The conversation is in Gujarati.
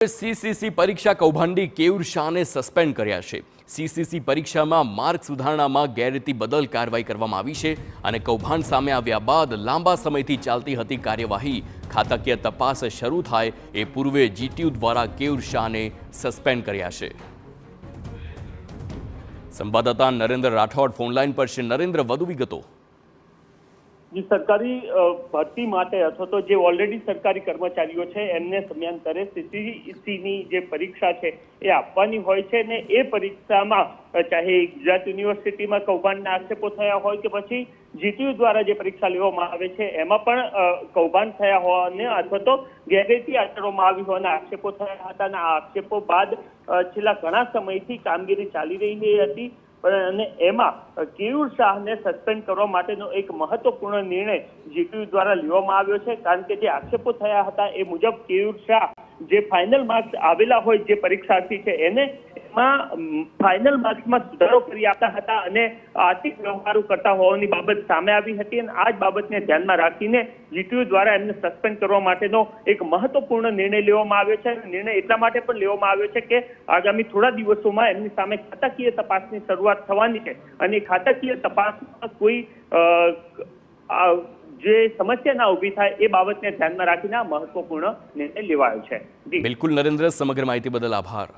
સીસીસી પરીક્ષા કૌભાંડી કેયુર શાહને સસ્પેન્ડ કર્યા છે। સીસીસી પરીક્ષામાં માર્ક સુધારણામાં ગેરરીતિ બદલ કાર્યવાહી કરવામાં આવી છે અને કૌભાંડ સામે આવ્યા બાદ લાંબા સમયથી ચાલતી હતી કાર્યવાહી ખાતાકીય તપાસ શરૂ થાય એ પૂર્વે જીટીયુ દ્વારા કેયુર શાહને સસ્પેન્ડ કર્યા છે। સંવાદદાતા નરેન્દ્ર રાઠોડ ફોનલાઈન પર છે। નરેન્દ્ર, વધુ વિગતો। સરકારી ભરતી માટે અથવા તો જે ઓલરેડી સરકારી કર્મચારીઓ છે એમને સમયાંતરે સીસીસીની જે પરીક્ષા છે એ આપવાની હોય છે ને એ પરીક્ષામાં ચાહે ગુજરાત યુનિવર્સિટીમાં કૌભાંડના આક્ષેપો થયા હોય કે પછી જીટીયુ દ્વારા જે પરીક્ષા લેવામાં આવે છે એમાં પણ કૌભાંડ થયા હોવાને અથવા તો ગેરરીતિ આચરવામાં આવી હોવાના આક્ષેપો થયા હતા અને આ આક્ષેપો બાદ છેલ્લા ઘણા સમયથી કામગીરી ચાલી રહી હતી અને એમાં કેયુર શાહને સસ્પેન્ડ કરવા માટેનો એક મહત્વપૂર્ણ નિર્ણય જીટીયુ દ્વારા લેવામાં આવ્યો છે। કારણ કે જે આક્ષેપો થયા હતા એ મુજબ કેયુર શાહ જે ફાઇનલ માર્ક્સ આવેલા હોય જે પરીક્ષાર્થી છે એને એમાં ફાઇનલ માર્ક્સમાં સુધારો કરી આપતા હતા અને આર્થિક વ્યવહારો કરતા હોવાની બાબત સામે આવી હતી અને આ જ બાબતને ધ્યાનમાં રાખીને જીટીયુ દ્વારા એમને સસ્પેન્ડ કરવા માટેનો એક મહત્વપૂર્ણ નિર્ણય લેવામાં આવ્યો છે। નિર્ણય એટલા માટે પણ લેવામાં આવ્યો છે કે આગામી થોડા દિવસોમાં એમની સામે ખાતાકીય તપાસની શરૂઆત થવાની છે અને ખાતાકીય તપાસમાં કોઈ જે સમસ્યા ના ઊભી થાય એ બાબતને ધ્યાનમાં રાખીને આ મહત્વપૂર્ણ નિર્ણય લેવાયો છે। બિલકુલ નરેન્દ્ર, સમગ્ર માહિતી બદલ આભાર।